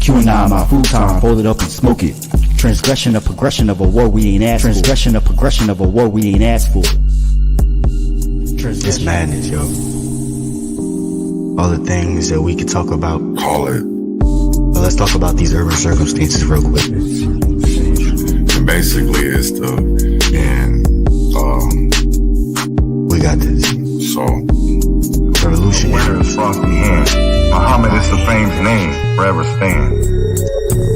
QAnon, my food time, hold it up and smoke it. Transgression, a progression of a war we ain't asked for. Transgression, a progression of a war we ain't asked for. It's madness, yo. All the things that we could talk about. Call it. But let's talk about these urban circumstances real quick. And basically, it's we got this. So, revolution. Winner's frosty hand. Muhammad is the fame's name, forever stand.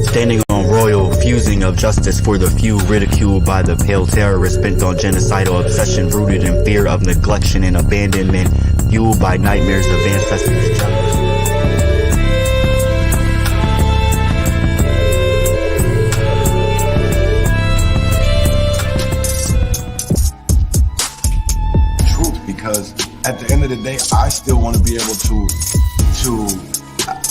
Standing on royal fusing of justice for the few, ridiculed by the pale terrorists bent on genocidal obsession, rooted in fear of neglection and abandonment, fueled by nightmares of ancestors' jealous. Because at the end of the day, I still want to be able to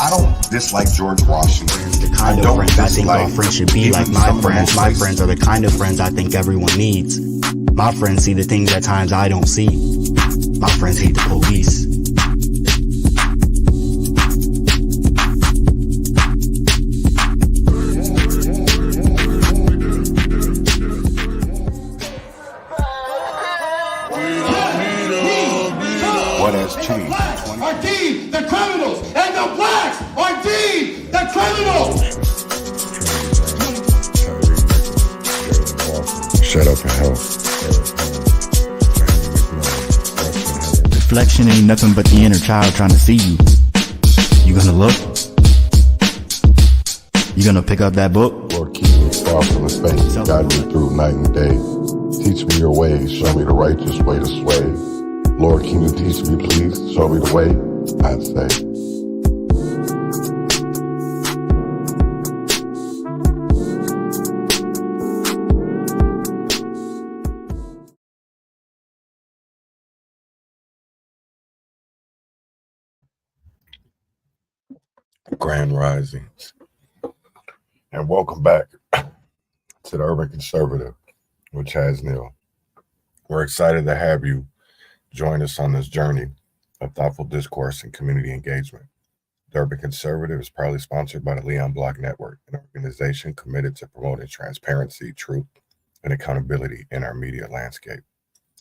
I don't dislike George Washington. The kind of friends I think all friends should be like my friends. My friends are the kind of friends I think everyone needs. My friends see the things at times I don't see. My friends hate the police. What has changed? Are deemed the criminals, and the blacks are deemed the criminals. shut up and help. Reflection ain't nothing but the inner child trying to see you. You gonna look? You gonna pick up that book? Lord, keep me far from the faith. Guide me through night and day. Teach me your ways. Show me the righteous way to sway. Lord, can you teach me, please? Show me the way, I'd say. Grand Risings. And welcome back to the Urban Conservative with Chaz Neal. We're excited to have you join us on this journey of thoughtful discourse and community engagement. The Urban Conservative is proudly sponsored by the Leon Block Network, an organization committed to promoting transparency, truth, and accountability in our media landscape.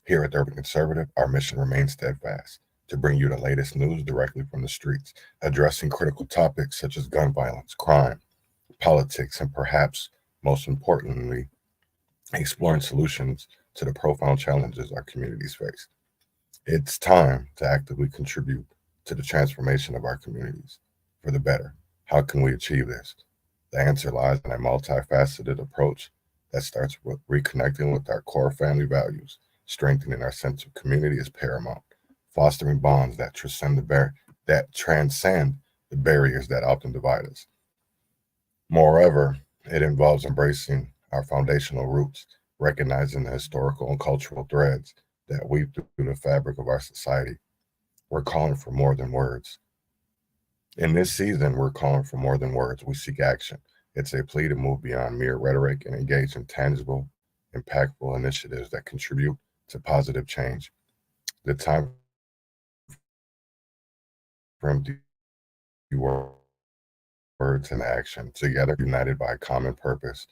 Here at the Urban Conservative, our mission remains steadfast: to bring you the latest news directly from the streets, addressing critical topics such as gun violence, crime, politics, and perhaps most importantly, exploring solutions to the profound challenges our communities face. It's time to actively contribute to the transformation of our communities for the better. How can we achieve this? The answer lies in a multifaceted approach that starts with reconnecting with our core family values, strengthening our sense of community is paramount, fostering bonds that transcend the barriers that often divide us. Moreover, it involves embracing our foundational roots, recognizing the historical and cultural threads that weave through the fabric of our society. We're calling for more than words. In this season, we're calling for more than words. We seek action. It's a plea to move beyond mere rhetoric and engage in tangible, impactful initiatives that contribute to positive change. The time for empty words and action, together united by a common purpose,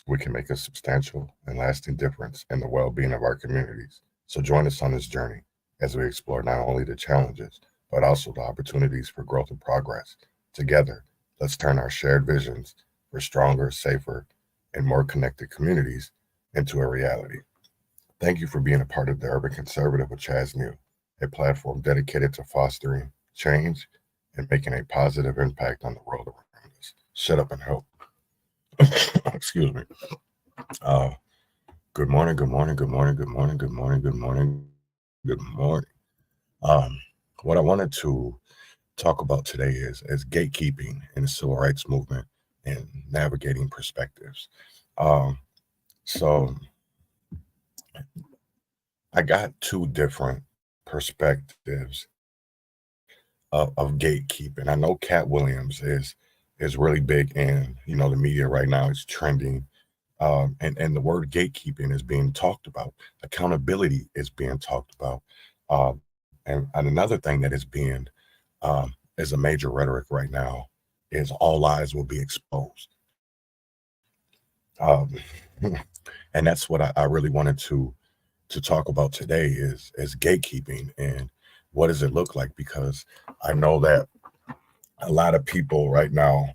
we can make a substantial and lasting difference in the well-being of our communities. So join us on this journey as we explore not only the challenges, but also the opportunities for growth and progress. Together, let's turn our shared visions for stronger, safer, and more connected communities into a reality. Thank you for being a part of the Urban Conservative with Chaz Neal, a platform dedicated to fostering change and making a positive impact on the world around us. Shut up and help. Excuse me. Good morning, good morning, good morning, good morning, good morning, good morning, good morning. What I wanted to talk about today is gatekeeping in the civil rights movement and navigating perspectives. So I got two different perspectives of gatekeeping. I know Cat Williams is really big in, the media right now. It's trending. And the word gatekeeping is being talked about. Accountability is being talked about. And another thing that is being is a major rhetoric right now is all eyes will be exposed. Um, and that's what I really wanted to talk about today is gatekeeping and what does it look like, because I know that a lot of people right now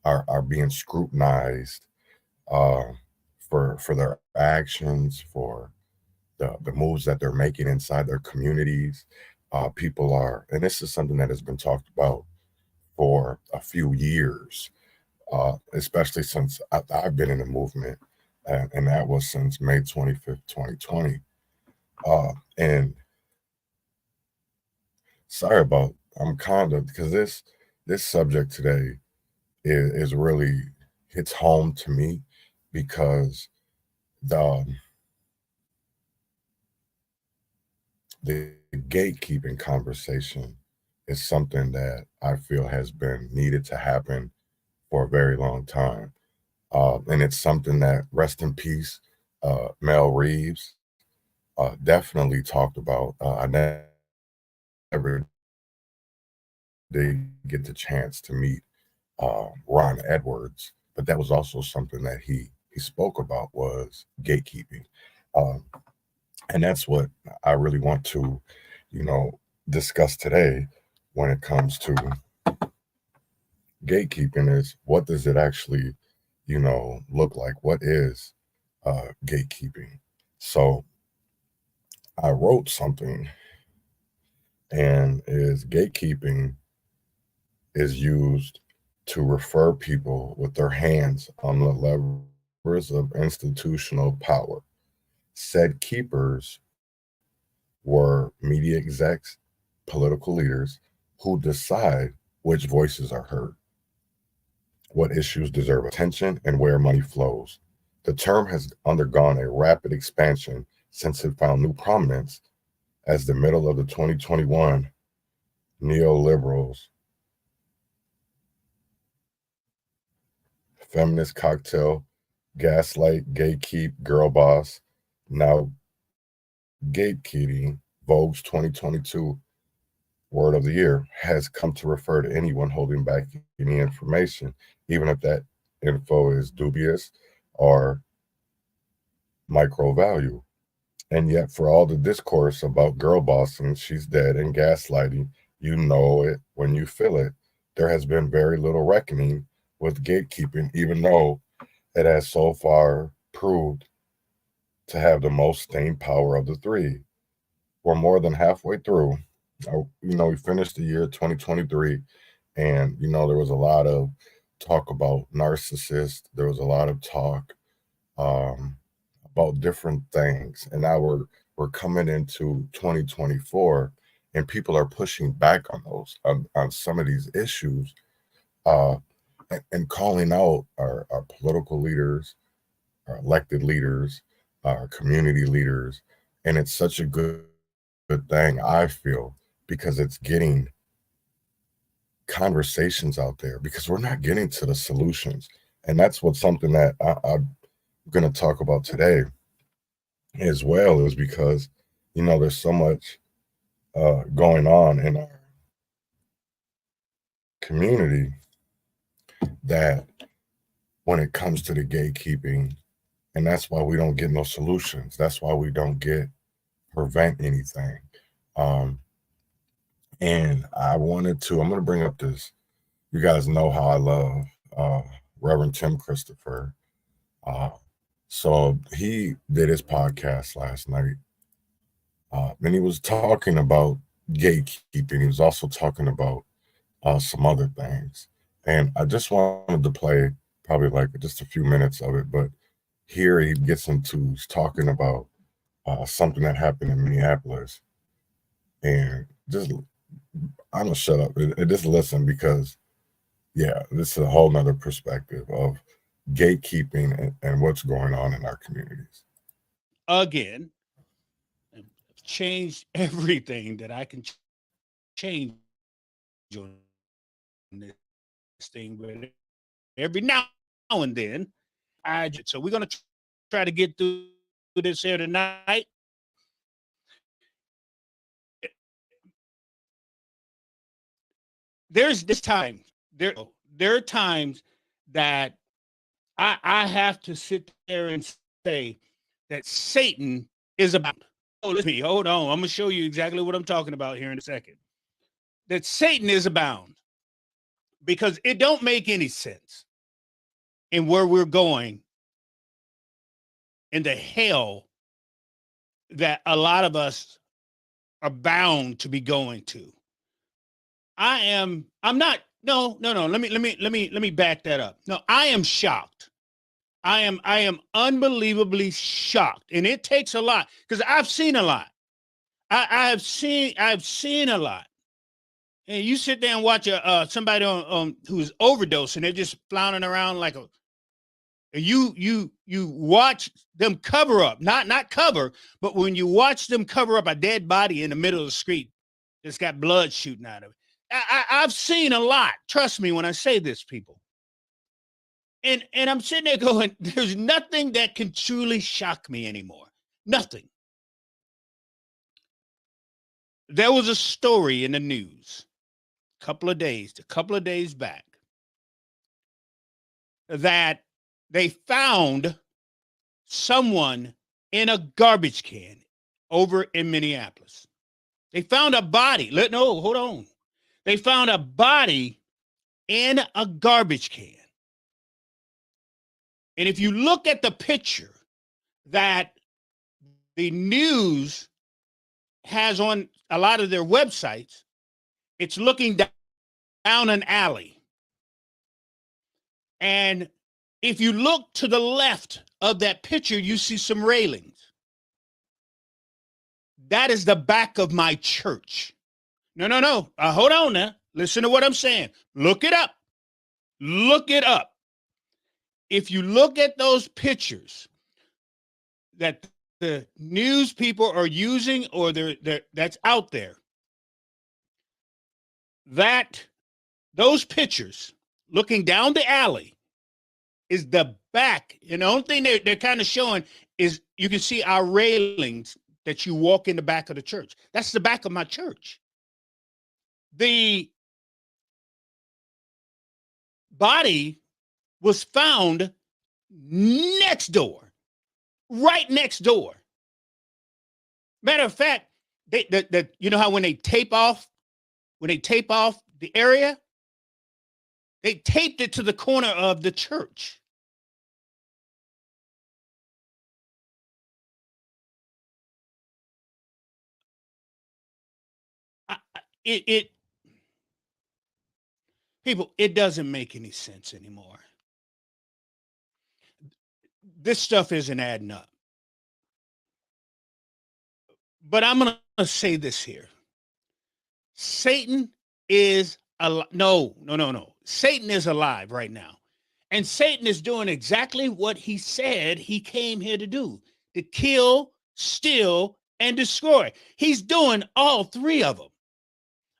are being scrutinized for their actions, for the moves that they're making inside their communities. People are, and this is something that has been talked about for a few years, especially since I've been in the movement, and that was since May 25th, 2020. And sorry about, I'm kind of, because this subject today is really hits home to me, because the gatekeeping conversation is something that I feel has been needed to happen for a very long time. And it's something that, rest in peace, Mel Reeves definitely talked about. I never did get the chance to meet Ron Edwards, but that was also something that he spoke about, was gatekeeping. Um, and that's what I really want to, discuss today when it comes to gatekeeping, is what does it actually, look like? What is gatekeeping? So I wrote something, and is gatekeeping is used to refer people with their hands on the levers of institutional power. Said keepers were media execs, political leaders who decide which voices are heard, what issues deserve attention, and where money flows. The term has undergone a rapid expansion since it found new prominence as the middle of the 2021 neoliberals, feminist cocktail, gaslight, gatekeep, girl boss, now gatekeeping, Vogue's 2022 word of the year, has come to refer to anyone holding back any information, even if that info is dubious or micro value. And yet, for all the discourse about girl bossing, she's dead, and gaslighting, you know it when you feel it, there has been very little reckoning with gatekeeping, even though it has so far proved to have the most staying power of the three. We're more than halfway through. We finished the year 2023, and there was a lot of talk about narcissists. There was a lot of talk about different things, and now we're coming into 2024, and people are pushing back on those on some of these issues, and calling out our political leaders, our elected leaders, our community leaders, and it's such a good thing, I feel, because it's getting conversations out there, because we're not getting to the solutions. And that's something that I'm going to talk about today as well, is because, there's so much going on in our community that when it comes to the gatekeeping, and that's why we don't get no solutions. That's why we don't prevent anything. And I'm going to bring up this. You guys know how I love Reverend Tim Christopher. So he did his podcast last night, and he was talking about gatekeeping. He was also talking about some other things. And I just wanted to play probably like just a few minutes of it, but here he gets into, he's talking about something that happened in Minneapolis. And I'm gonna shut up and just listen, because this is a whole nother perspective of gatekeeping and what's going on in our communities. Again, changed everything that I can change on this thing, but every now and then so we're gonna try to get through this here tonight. There's this time there are times that I have to sit there and say that Satan is about. Oh, let me hold on. I'm gonna show you exactly what I'm talking about here in a second. That Satan is abound because it don't make any sense in where we're going in the hell that a lot of us are bound to be going to. I'm not, no. Let me back that up. No, I am shocked. I am unbelievably shocked. And it takes a lot because I've seen a lot. I've seen a lot. And you sit there and watch somebody on who's overdosing, they're just floundering around like a. You watch them cover up, not cover, but when you watch them cover up a dead body in the middle of the street, that's got blood shooting out of it. I've seen a lot. Trust me when I say this, people. And I'm sitting there going, there's nothing that can truly shock me anymore. Nothing. There was a story in the news a couple of days back that they found someone in a garbage can over in Minneapolis. They found a body. No, hold on. They found a body in a garbage can. And if you look at the picture that the news has on a lot of their websites, it's looking down an alley. And if you look to the left of that picture, you see some railings. That is the back of my church. No. Hold on now. Listen to what I'm saying. Look it up. Look it up. If you look at those pictures that the news people are using or that's out there, that those pictures looking down the alley is the back. And the only thing they're kind of showing is you can see our railings that you walk in the back of the church. That's the back of my church. The body was found next door, right next door. Matter of fact, you know how when they tape off the area, they taped it to the corner of the church. People, it doesn't make any sense anymore. This stuff isn't adding up. But I'm going to say this here. Satan is no. Satan is alive right now. And Satan is doing exactly what he said he came here to do, to kill, steal, and destroy. He's doing all three of them.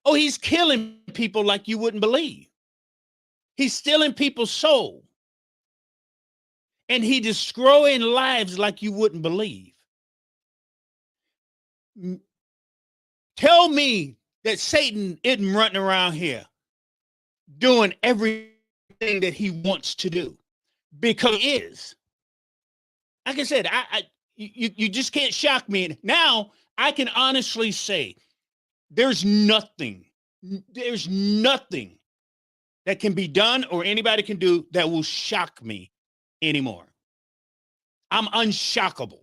Oh, he's killing people like you wouldn't believe. He's stealing people's soul. And he's destroying lives like you wouldn't believe. Tell me that Satan isn't running around here doing everything that he wants to do, because he is. Like I said, you just can't shock me. Now I can honestly say there's nothing that can be done or anybody can do that will shock me anymore. I'm unshockable.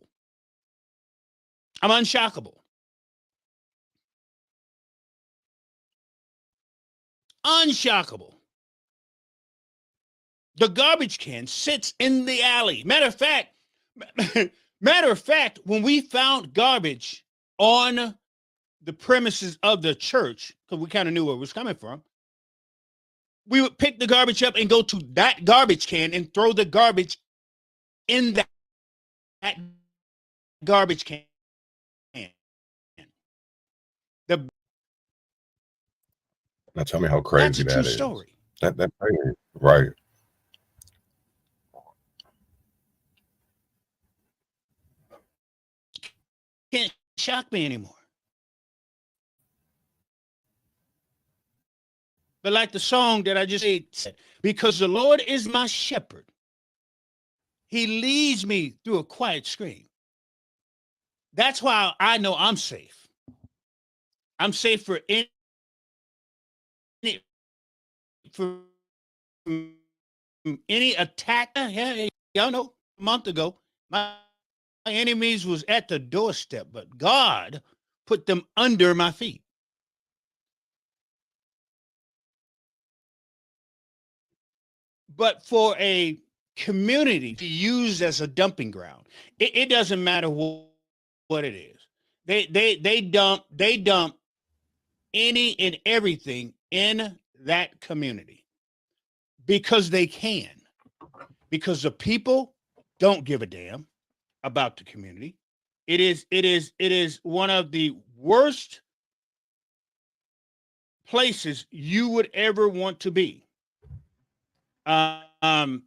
I'm unshockable. Unshockable. The garbage can sits in the alley. Matter of fact, when we found garbage on the premises of the church, because we kind of knew where it was coming from, we would pick the garbage up and go to that garbage can and throw the garbage in that garbage can. Now tell me how crazy That's a that true is. story. That's crazy, right? Can't shock me anymore. But like the song that I just said, because the Lord is my shepherd, he leads me through a quiet stream. That's why I know I'm safe. I'm safe for any attack. Yeah, y'all know, a month ago, my enemies was at the doorstep, but God put them under my feet. But for a community to use as a dumping ground, it doesn't matter what it is. They dump any and everything in that community because they can, because the people don't give a damn about the community. It is one of the worst places you would ever want to be. And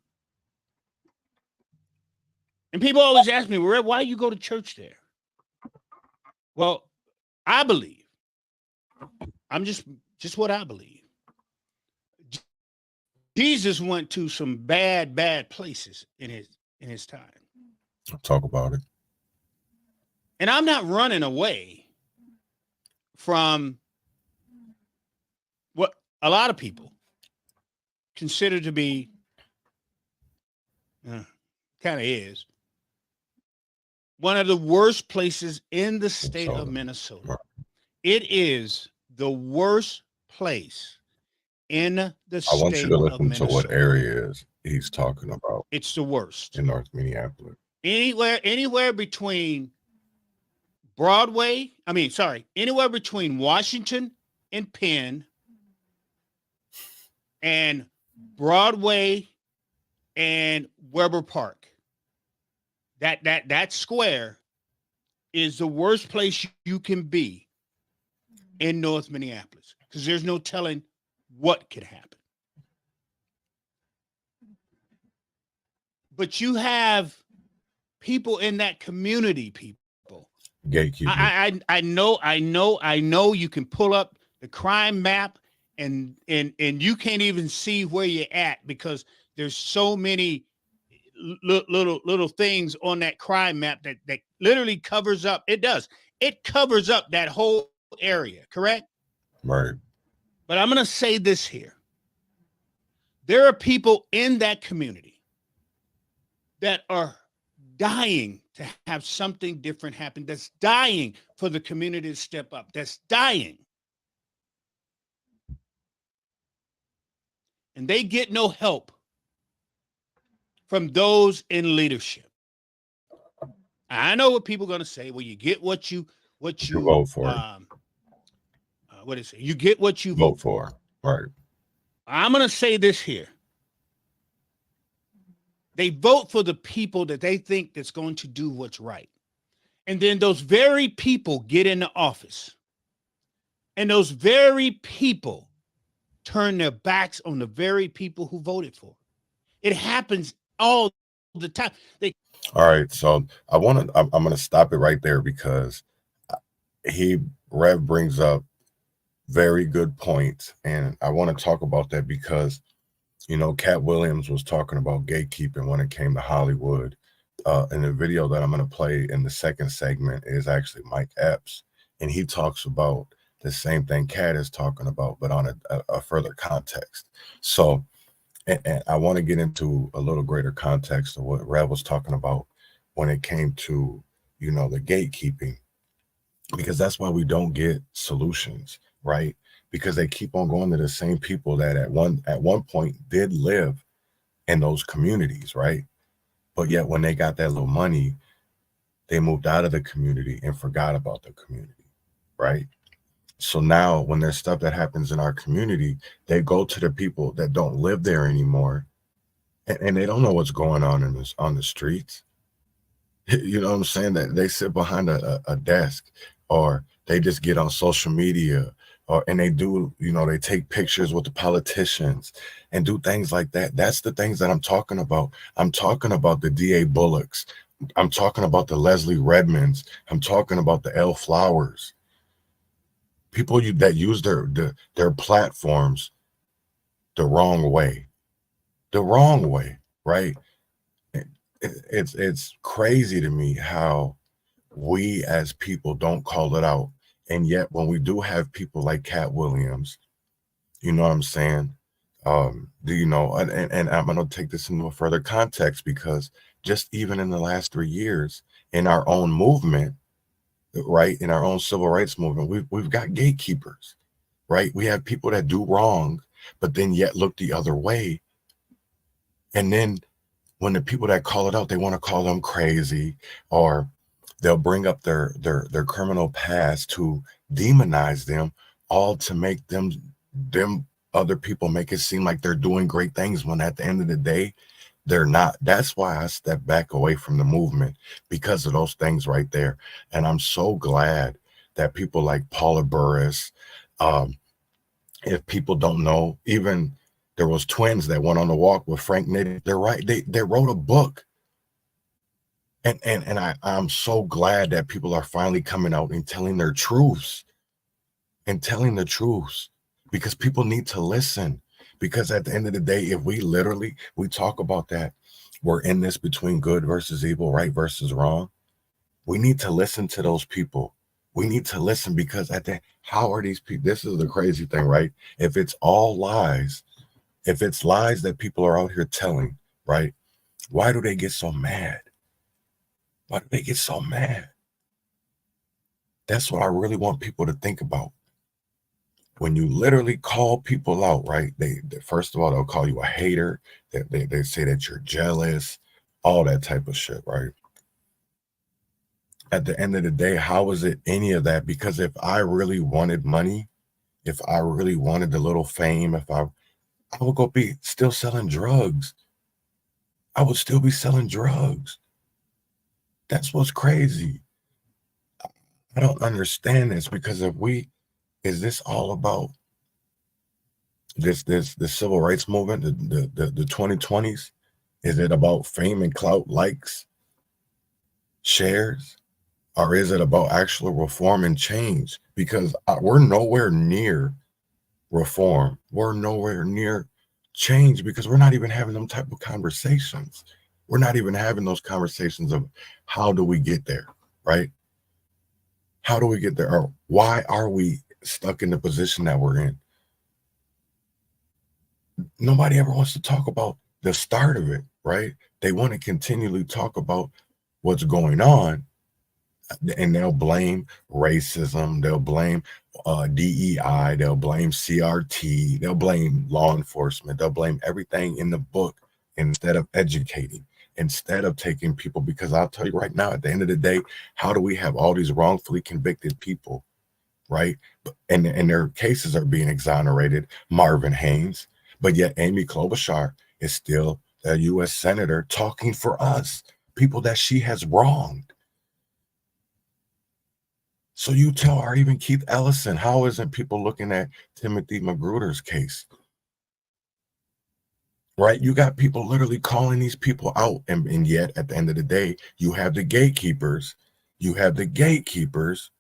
people always ask me, why you go to church there? Well, I believe, I'm just what I believe. Jesus went to some bad places in his time. I'll talk about it. And I'm not running away from what a lot of people consider to be, kind of is, one of the worst places in the state of Minnesota. Right. It is the worst place in the state of Minnesota. I want you to listen to what area he's talking about. It's the worst. In North Minneapolis. Anywhere between anywhere between Washington and Penn and Broadway and Weber Park. That square is the worst place you can be in North Minneapolis, because there's no telling what could happen. But you have people in that community, people. Gatekeeping. I know you can pull up the crime map and you can't even see where you're at, because there's so many little things on that crime map that literally covers up. It covers up that whole area, correct? Right. But I'm going to say this here. There are people in that community that are dying to have something different happen, that's dying for the community to step up, that's dying. And they get no help from those in leadership. I know what people are going to say. Well, you get what you vote for. What is it? You get what you vote for. Right. I'm going to say this here. They vote for the people that they think that's going to do what's right. And then those very people get into office. And those very people turn their backs on the very people who voted for. It happens all the time. All right. So I'm going to stop it right there, because Rev brings up very good points. And I want to talk about that because, Cat Williams was talking about gatekeeping when it came to Hollywood. And the video that I'm going to play in the second segment is actually Mike Epps. And he talks about the same thing Cat is talking about, but on a further context. So, and I want to get into a little greater context of what Rev was talking about when it came to, the gatekeeping, because that's why we don't get solutions, right? Because they keep on going to the same people that at one point did live in those communities, right? But yet when they got that little money, they moved out of the community and forgot about the community, right? So now when there's stuff that happens in our community, they go to the people that don't live there anymore, and they don't know what's going on on the streets. You know what I'm saying? That they sit behind a desk, or they just get on social media, and they do, they take pictures with the politicians and do things like that. That's the things that I'm talking about. I'm talking about the DA Bullocks. I'm talking about the Leslie Redmonds. I'm talking about the L Flowers. People that use their platforms the wrong way. The wrong way, right? It's crazy to me how we as people don't call it out. And yet when we do have people like Cat Williams, you know what I'm saying? Do you know, and I'm going to take this into a further context, because just even in the last 3 years in our own movement, right, in our own civil rights movement, we've got gatekeepers, right? We have people that do wrong, but then yet look the other way. And then when the people that call it out, they want to call them crazy, or they'll bring up their criminal past to demonize them, all to make them other people make it seem like they're doing great things, when at the end of the day, they're not. That's why I step back away from the movement, because of those things right there. And I'm so glad that people like Paula Burris, if people don't know, even there was twins that went on the walk with Frank Nitty. They're right. They wrote a book. And I'm so glad that people are finally coming out and telling their truths, because people need to listen. Because at the end of the day, if we talk about that, we're in this between good versus evil, right versus wrong. We need to listen to those people. We need to listen, because how are these people? This is the crazy thing, right? If it's all lies, if it's lies that people are out here telling, right? Why do they get so mad? Why do they get so mad? That's what I really want people to think about. When you literally call people out, right? They first of all, they'll call you a hater. They say that you're jealous, all that type of shit, right? At the end of the day, how is it any of that? Because if I really wanted money, if I really wanted the little fame, I would go be still selling drugs. I would still be selling drugs. That's what's crazy. I don't understand this, because is this all about the civil rights movement, the 2020s? Is it about fame and clout, likes, shares? Or is it about actual reform and change? Because we're nowhere near reform. We're nowhere near change, because we're not even having them type of conversations. We're not even having those conversations of how do we get there, right? How do we get there? Or why are we stuck in the position that we're in? Nobody ever wants to talk about the start of it, right? They want to continually talk about what's going on, and they'll blame racism, they'll blame DEI, they'll blame CRT, they'll blame law enforcement, they'll blame everything in the book, instead of educating, instead of taking people. Because I'll tell you right now, at the end of the day, how do we have all these wrongfully convicted people, right? And their cases are being exonerated, Marvin Haynes, but yet Amy Klobuchar is still a U.S. senator talking for us, people that she has wronged. So you tell her, even Keith Ellison, how isn't people looking at Timothy Magruder's case? Right? You got people literally calling these people out. And yet, at the end of the day, you have the gatekeepers. You have the gatekeepers.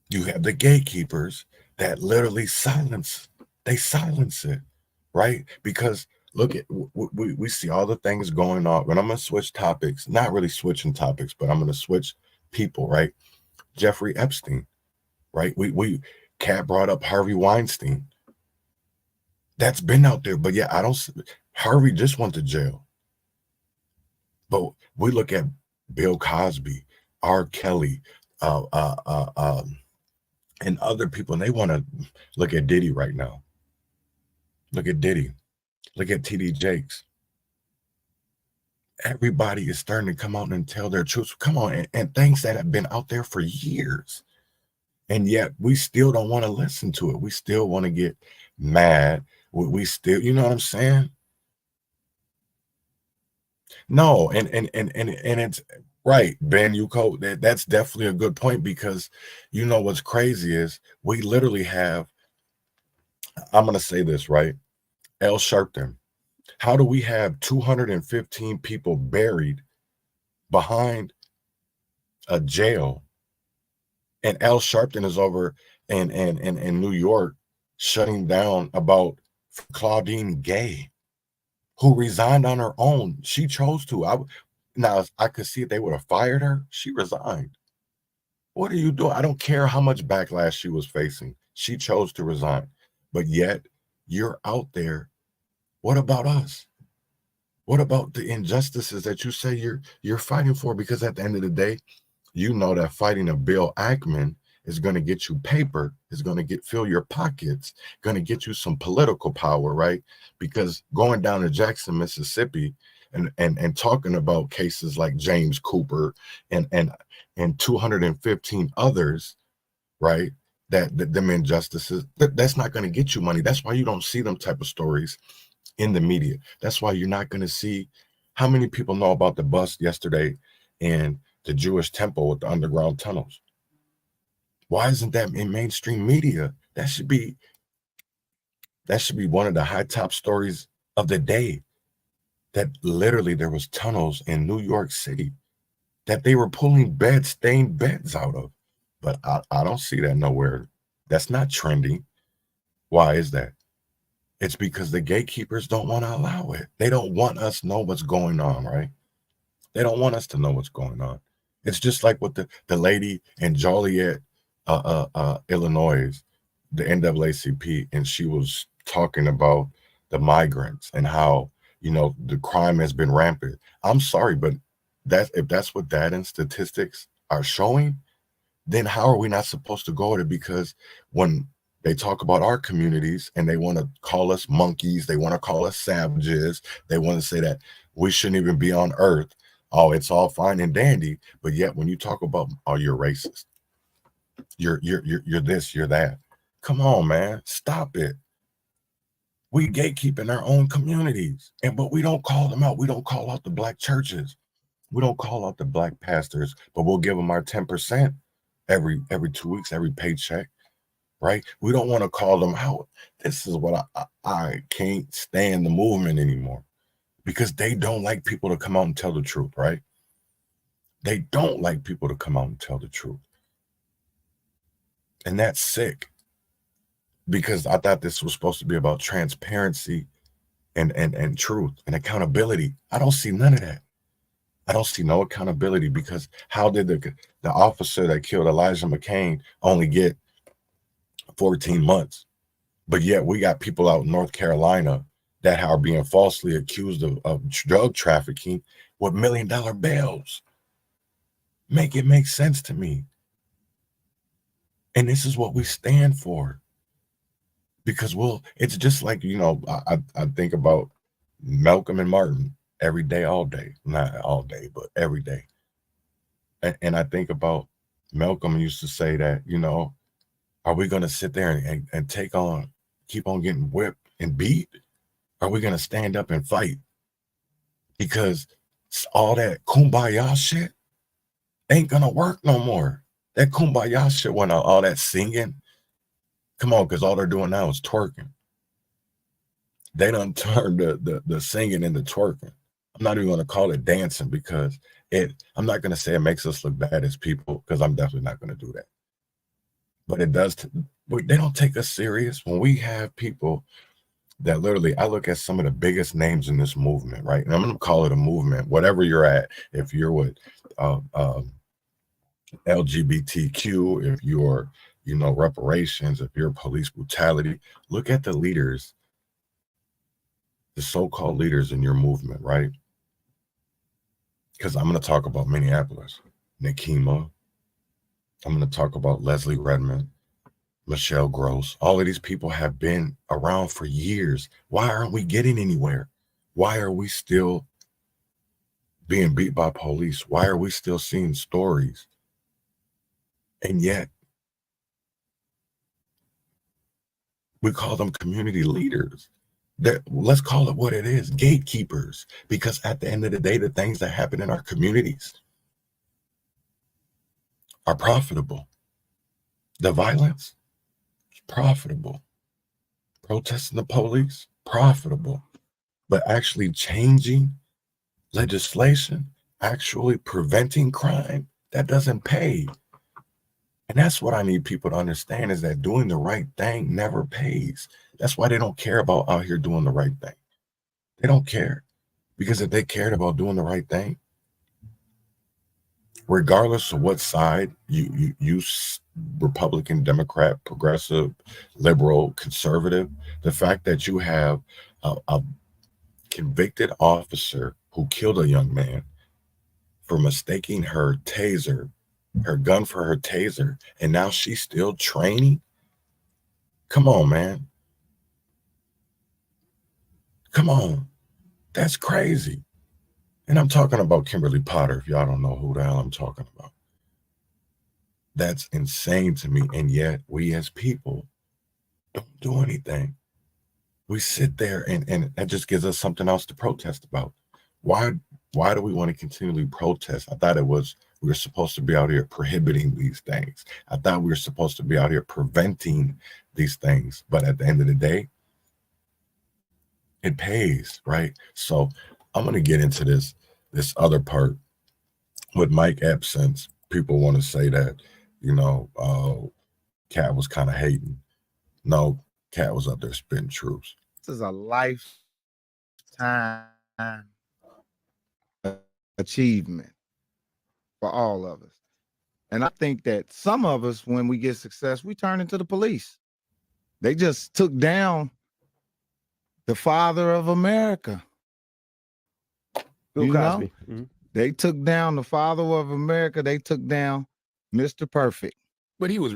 You have the gatekeepers that literally silence it, right? Because look at, we see all the things going on. When I'm going to switch topics, not really switching topics, but I'm going to switch people, right? Jeffrey Epstein, right? Kat brought up Harvey Weinstein. That's been out there, but yeah, Harvey just went to jail. But we look at Bill Cosby, R. Kelly, and other people, and they want to look at Diddy right now. Look at Diddy. Look at TD Jakes. Everybody is starting to come out and tell their truths. Come on, and things that have been out there for years. And yet we still don't want to listen to it. We still want to get mad. We still, you know what I'm saying? No, and it's right, Ben. That's definitely a good point, because you know what's crazy is we literally have. I'm gonna say this, right? Al Sharpton. How do we have 215 people buried behind a jail And Al Sharpton is over in New York shutting down about Claudine Gay, who resigned on her own. She chose to. Now I could see if they would have fired her. She resigned. What are you doing? I don't care how much backlash she was facing. She chose to resign. But yet you're out there. What about us? What about the injustices that you say you're fighting for? Because at the end of the day, you know that fighting a Bill Ackman is going to get you paper, is going to fill your pockets, going to get you some political power, right? Because going down to Jackson, Mississippi, and talking about cases like James Cooper and 215 others, right? That them injustices, that's not going to get you money. That's why you don't see them type of stories in the media. That's why you're not going to see. How many people know about the bust yesterday in the Jewish temple with the underground tunnels? Why isn't that in mainstream media? That should be one of the high top stories of the day. That literally there was tunnels in New York City that they were pulling stained beds out of. But I don't see that nowhere. That's not trending. Why is that? It's because the gatekeepers don't want to allow it. They don't want us to know what's going on, right? They don't want us to know what's going on. It's just like with the lady in Joliet, Illinois, the NAACP, and she was talking about the migrants and how, the crime has been rampant. I'm sorry, but if that's what data and statistics are showing, then how are we not supposed to go at it? Because when they talk about our communities and they want to call us monkeys, they want to call us savages, they want to say that we shouldn't even be on earth. Oh, it's all fine and dandy. But yet when you talk about, oh, you're racist, you're this, you're that. Come on, man, stop it. We gatekeep in our own communities, but we don't call them out. We don't call out the black churches. We don't call out the black pastors, but we'll give them our 10% every 2 weeks, every paycheck, right? We don't want to call them out. This is what I can't stand the movement anymore, because they don't like people to come out and tell the truth, right? They don't like people to come out and tell the truth. And that's sick, because I thought this was supposed to be about transparency and truth and accountability. I don't see none of that. I don't see no accountability, because how did the officer that killed Elijah McCain only get 14 months? But yet we got people out in North Carolina that are being falsely accused of drug trafficking with $1 million bails. Make it make sense to me. And this is what we stand for. Because it's just like, I think about Malcolm and Martin every day, all day. Not all day, but every day. And I think about Malcolm used to say that, are we going to sit there and keep on getting whipped and beat? Are we going to stand up and fight? Because all that kumbaya shit ain't going to work no more. That kumbaya shit went out, all that singing. Come on, because all they're doing now is twerking. They done turned the singing into twerking. I'm not even going to call it dancing, because I'm not going to say it makes us look bad as people, because I'm definitely not going to do that. But it does. They don't take us serious when we have people that literally, I look at some of the biggest names in this movement, right? And I'm going to call it a movement, whatever you're at. If you're with LGBTQ, if you're, reparations, if you're police brutality, look at the leaders, the so-called leaders in your movement, right? Because I'm going to talk about Minneapolis, Nikema. I'm going to talk about Leslie Redmond, Michelle Gross. All of these people have been around for years. Why aren't we getting anywhere? Why are we still being beat by police? Why are we still seeing stories? And yet, we call them community leaders. Let's call it what it is, gatekeepers. Because at the end of the day, the things that happen in our communities are profitable. The violence is profitable. Protesting the police, profitable. But actually changing legislation, actually preventing crime, that doesn't pay. And that's what I need people to understand, is that doing the right thing never pays. That's why they don't care about out here doing the right thing. They don't care, because if they cared about doing the right thing, regardless of what side you Republican, Democrat, progressive, liberal, conservative, the fact that you have a convicted officer who killed a young man for mistaking her gun for her taser, and now she's still training. Come on, man. Come on. That's crazy. And I'm talking about Kimberly Potter, if y'all don't know who the hell I'm talking about. That's insane to me. And yet we as people don't do anything. We sit there and that just gives us something else to protest about. Why do we want to continually protest? I thought we were supposed to be out here prohibiting these things. I thought we were supposed to be out here preventing these things. But at the end of the day, it pays, right? So I'm going to get into this other part with Mike Epps, since people want to say that, Cat was kind of hating. No, Cat was up there spitting truths. This is a lifetime achievement for all of us. And I think that some of us, when we get success, we turn into the police. They just took down the father of America. Bill Cosby. Mm-hmm. They took down the father of America. They took down Mr. Perfect. But he was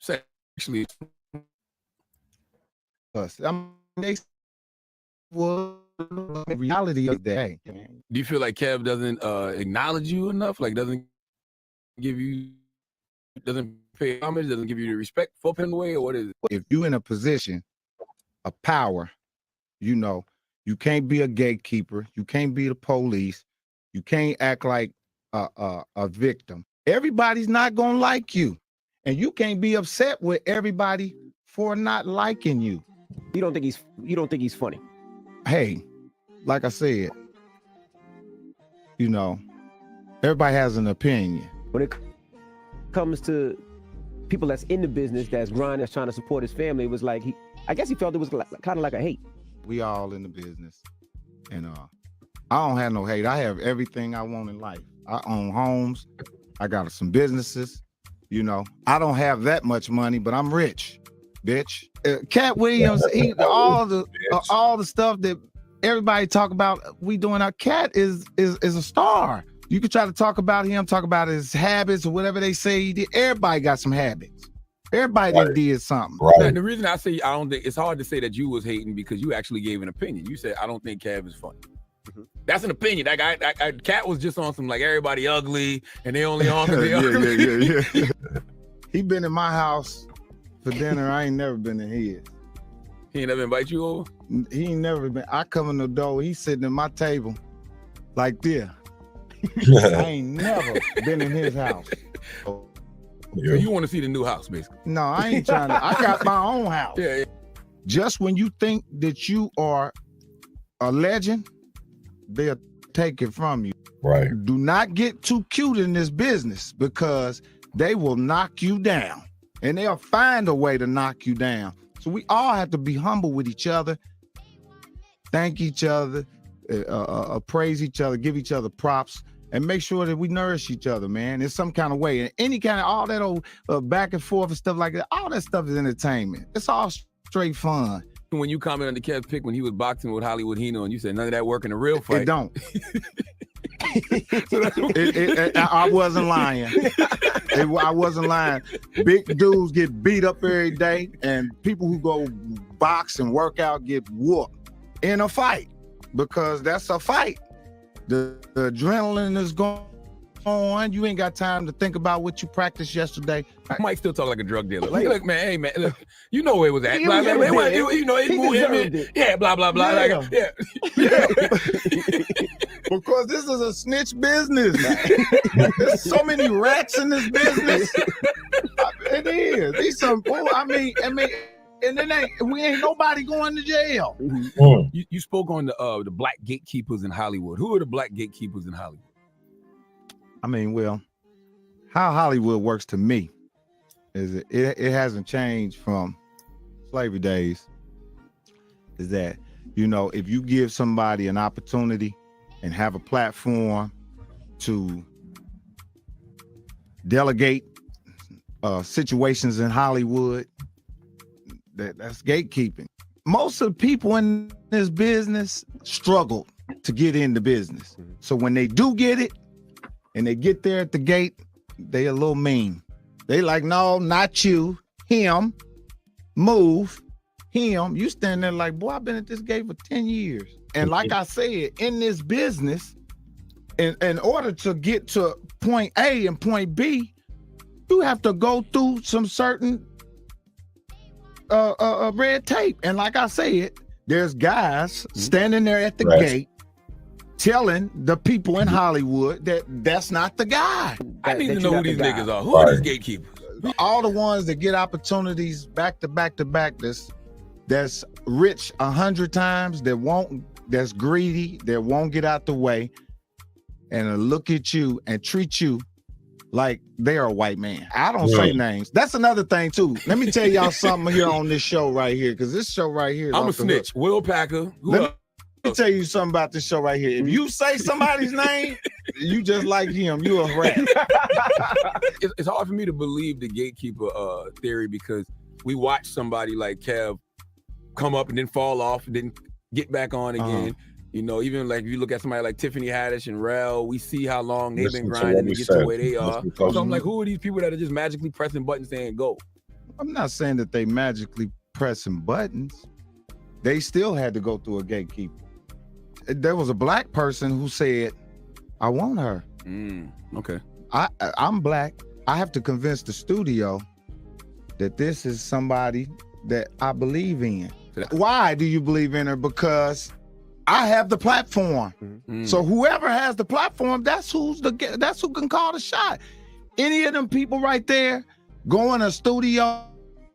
sexually. They was the reality of the day. Do you feel like Kev doesn't acknowledge you enough? Like doesn't pay homage, doesn't give you the respect for him away, or what is it? If you're in a position of power, you can't be a gatekeeper. You can't be the police. You can't act like a victim. Everybody's not gonna like you, and you can't be upset with everybody for not liking you. You don't think he's funny? Hey, like I said, everybody has an opinion. When it comes to people that's in the business, that's grinding, that's trying to support his family, it was like I guess he felt it was kind of like a hate. We all in the business, and I don't have no hate. I have everything I want in life. I own homes. I got some businesses. I don't have that much money, but I'm rich, bitch. Cat Williams, all the stuff that everybody talk about, we doing. Our Cat is a star. You could try to talk about him, talk about his habits or whatever they say he did. Everybody got some habits. Everybody that did something. Right. And the reason I say I don't think it's hard to say that you was hating, because you actually gave an opinion. You said I don't think Kev is funny. Mm-hmm. That's an opinion. That guy, Cat was just on some like everybody ugly and they only on because they ugly. Yeah. He been in my house for dinner. I ain't never been in his. He ain't never invite you over? He ain't never been. I come in the door, he's sitting at my table like this. I ain't never been in his house. So you want to see the new house, basically? No, I ain't trying to. I got my own house. Yeah. Just when you think that you are a legend, they'll take it from you. Right. Do not get too cute in this business, because they will knock you down, and they'll find a way to knock you down. So we all have to be humble with each other, thank each other, praise each other, give each other props, and make sure that we nourish each other, man, in some kind of way. And any kind of all that old back and forth and stuff like that, all that stuff is entertainment. It's all straight fun. When you comment on the Kev's pick when he was boxing with Hollywood Hino, and you said none of that work in a real fight. It don't. I wasn't lying. I wasn't lying. Big dudes get beat up every day, and people who go box and work out get whooped in a fight, because that's a fight. The adrenaline is going on. You ain't got time to think about what you practiced yesterday. Mike still talk like a drug dealer. Like, look, man, hey, man, look, you know where it was at. Blah, blah, blah, it moved him in. Yeah, blah, blah, blah. Yeah. Like, yeah. Because this is a snitch business. There's so many rats in this business. It is. These some fool. I mean, and we ain't nobody going to jail. Mm. You spoke on the black gatekeepers in Hollywood. Who are the black gatekeepers in Hollywood? I mean, well, how Hollywood works to me it hasn't changed from slavery days, is that, you know, if you give somebody an opportunity and have a platform to delegate situations in Hollywood, that's gatekeeping. Most of the people in this business struggle to get into business. So when they do get it and they get there at the gate, they a little mean. They like, no, not you, him, move, him. You stand there like, boy, I've been at this gate for 10 years. And like I said, in this business, in order to get to point A and point B, you have to go through some certain red tape. And like I said, there's guys standing there at the gate telling the people in Hollywood that that's not the guy. I need to know who these niggas are. Who are these gatekeepers? All the ones that get opportunities back to back to back, that's rich 100 times, that's greedy, that won't get out the way, and look at you and treat you like they're a white man. I don't say names. That's another thing too. Let me tell y'all something here on this show right here, because this show right here is I'm a snitch. Will Packer. Let me tell you something about this show right here. If you say somebody's name, you just like him. You a rat. It's hard for me to believe the gatekeeper theory, because we watch somebody like Kev come up and then fall off and then get back on again. You know, even like if you look at somebody like Tiffany Haddish and Rel, we see how long they've been grinding to get to where they are. So I'm like, who are these people that are just magically pressing buttons saying go? I'm not saying that they magically pressing buttons. They still had to go through a gatekeeper. There was a black person who said, I want her. Okay. I'm black. I have to convince the studio that this is somebody that I believe in. Why do you believe in her? Because I have the platform. So whoever has the platform, that's who can call the shot. Any of them people right there go in a studio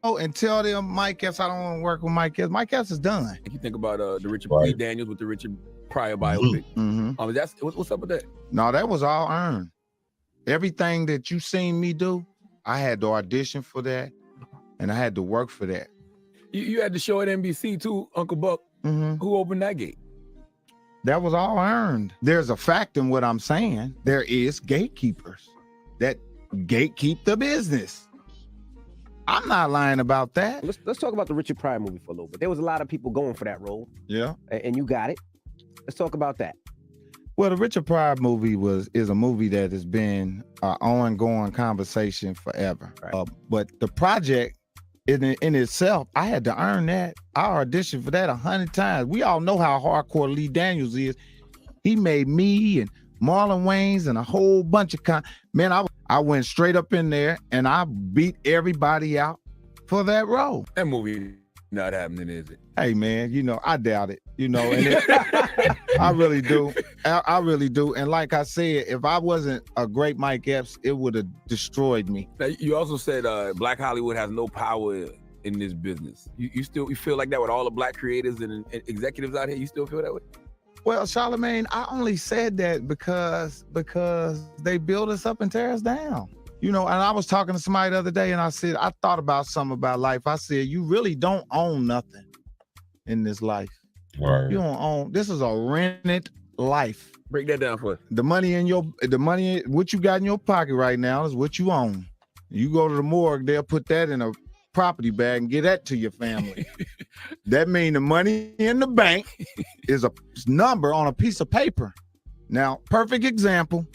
and tell them, Mike Epps, I don't want to work with Mike Epps. Mike Epps is done. If you think about the Richard P. Daniels with the Richard Pryor biopic, what's up with that? No, that was all earned. Everything that you seen me do, I had to audition for that, and I had to work for that. You had the show at NBC too, Uncle Buck. Who opened that gate? That was all earned. There's a fact in what I'm saying. There is gatekeepers that gatekeep the business. I'm not lying about that. Let's talk about the Richard Pryor movie for a little bit. There was a lot of people going for that role. Yeah. And you got it. Let's talk about that. Well, the Richard Pryor movie is a movie that has been an ongoing conversation forever. Right. But the project in itself, I had to earn that. I auditioned for that 100 times. We all know how hardcore Lee Daniels is. He made me and Marlon Wayans and a whole bunch of man. I went straight up in there and I beat everybody out for that role. That movie not happening, is it? Hey man, you know, I doubt it. You know, and I really do. I really do. And like I said, if I wasn't a great Mike Epps, it would have destroyed me. Now, you also said Black Hollywood has no power in this business. You feel like that with all the Black creators and executives out here? You still feel that way? Well, Charlamagne, I only said that because they build us up and tear us down. You know, and I was talking to somebody the other day and I said, I thought about something about life. I said, you really don't own nothing in this life. Right. You don't own, this is a rented life. Break that down for us. The money, what you got in your pocket right now is what you own. You go to the morgue, they'll put that in a property bag and get that to your family. That means the money in the bank is a number on a piece of paper. Now, perfect example,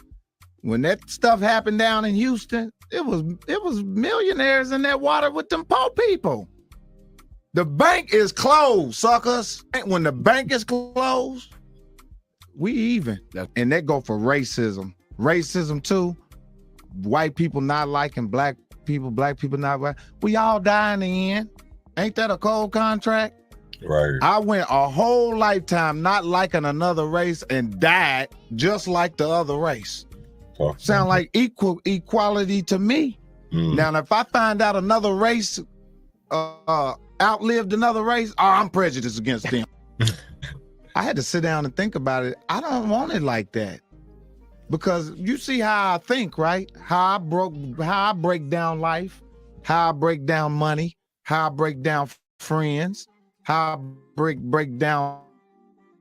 when that stuff happened down in Houston, it was millionaires in that water with them poor people. The bank is closed, suckers. When the bank is closed, we even. And that go for racism. Racism too. White people not liking black people not like. We all die in the end. Ain't that a cold contract? Right. I went a whole lifetime not liking another race and died just like the other race. Sound like equality to me. Now, if I find out another race outlived another race, I'm prejudiced against them. I had to sit down and think about it. I don't want it like that. Because you see how I think, right? How I break down life. how I break down money, how I break down friends, how I break down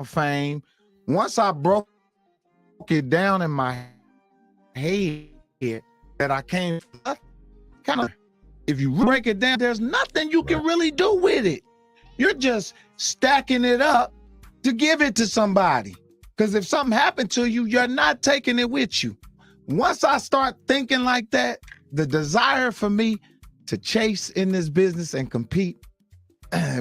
fame. Once I broke it down in my head that I came kind of, if you break it down, there's nothing you can really do with it. You're just stacking it up to give it to somebody. Because if something happened to you, you're not taking it with you. Once I start thinking like that, the desire for me to chase in this business and compete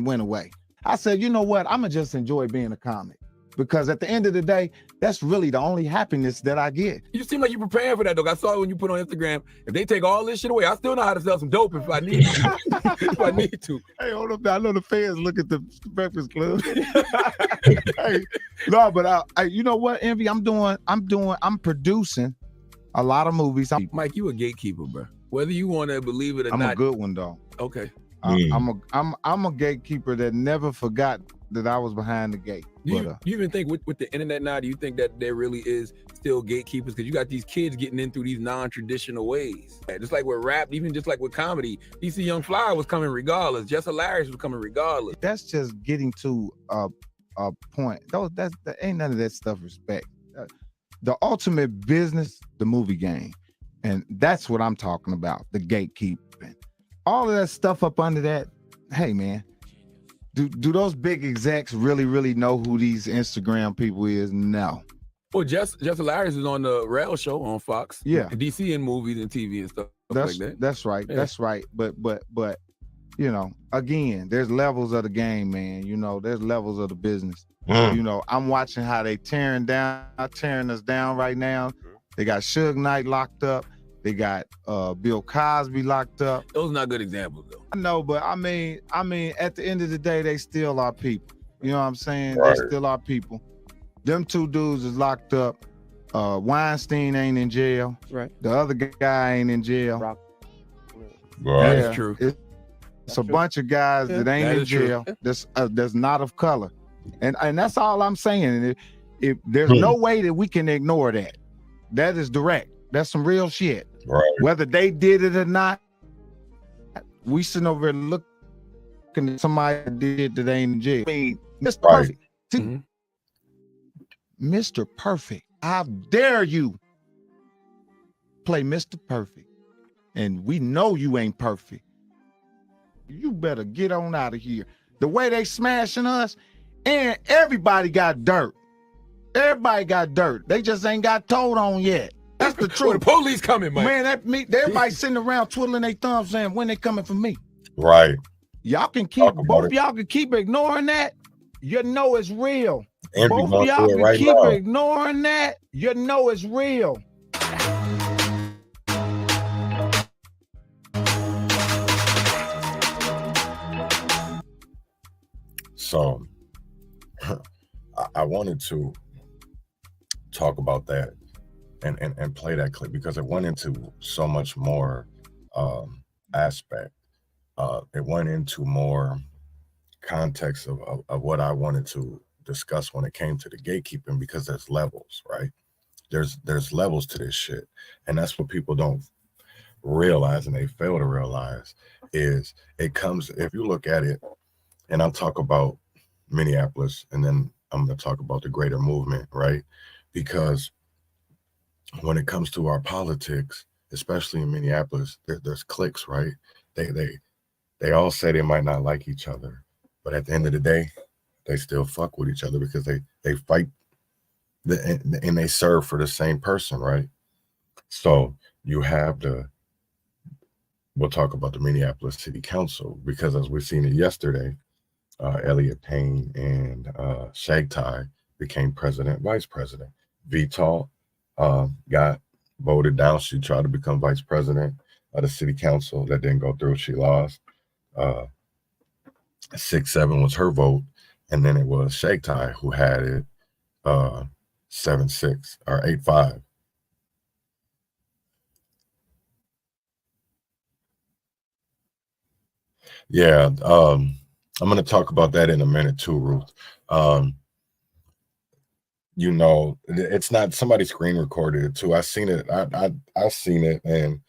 went away. I said, you know what? I'm gonna just enjoy being a comic, because at the end of the day, that's really the only happiness that I get. You seem like you're preparing for that, though. I saw it when you put on Instagram. If they take all this shit away, I still know how to sell some dope if I need to. If I need to. Hey, hold up. I know the fans look at the Breakfast Club. Hey, no, but you know what, Envy? I'm producing a lot of movies. Mike, you a gatekeeper, bro. Whether you want to believe it or not. I'm a good one, though. Okay. I'm a gatekeeper that never forgot that I was behind the gate. You even think with the internet now, do you think that there really is still gatekeepers? Because you got these kids getting in through these non-traditional ways. Just like with rap, even just like with comedy, DC Young Fly was coming regardless. Just Hilarious was coming regardless. That's just getting to a point. That ain't none of that stuff respect. The ultimate business, the movie game. And that's what I'm talking about, the gatekeeping. All of that stuff up under that, hey man, do those big execs really know who these Instagram people is? No. Well, Just Hilarious is on the Rail show on Fox. Yeah. And DC in movies and TV and stuff like that. That's right. Yeah. That's right. But you know, again, there's levels of the game, man. You know, there's levels of the business. You know, I'm watching how they tearing us down right now. They got Suge Knight locked up. They got Bill Cosby locked up. Those are not good examples, though. I know, but I mean, at the end of the day, they still are people. You know what I'm saying? Right. They still are people. Them two dudes is locked up. Weinstein ain't in jail. Right. The other guy ain't in jail. Right. That's true. It's a bunch of guys that ain't in jail. That's not of color, and that's all I'm saying. If there's no way that we can ignore that. That is direct. That's some real shit. Right. Whether they did it or not, we sitting over there looking at somebody that did that ain't in jail. I mean, Mr. Perfect. Mr. Perfect. How dare you play Mr. Perfect? And we know you ain't perfect. You better get on out of here. The way they smashing us, and everybody got dirt. Everybody got dirt. They just ain't got told on yet. That's the truth. Well, the police coming, man. Man, everybody sitting around twiddling their thumbs saying, when they coming for me? Right. Y'all can keep, both y'all can keep ignoring that. You know it's real. Both of y'all can keep ignoring that. You know it's real. So I wanted to talk about that and play that clip because it went into so much more aspect. It went into more context of what I wanted to discuss when it came to the gatekeeping, because there's levels, right? There's levels to this shit. And that's what people don't realize, and they fail to realize, is it comes, if you look at it, and I'll talk about Minneapolis, and then I'm going to talk about the greater movement, right? Because when it comes to our politics, especially in Minneapolis, there's cliques, right? They all say they might not like each other, but at the end of the day, they still fuck with each other because they fight and they serve for the same person, right? So you have we'll talk about the Minneapolis City Council, because as we've seen it yesterday, Elliot Payne and Shagtai became president, vice president. Vital got voted down. She tried to become vice president of the city council. That didn't go through. She lost. 6-7 was her vote. And then it was Shagtai who had it 7-6 or 8-5. Yeah, I'm going to talk about that in a minute too, Ruth. You know, it's not, somebody screen recorded it too. I seen it. I seen it, and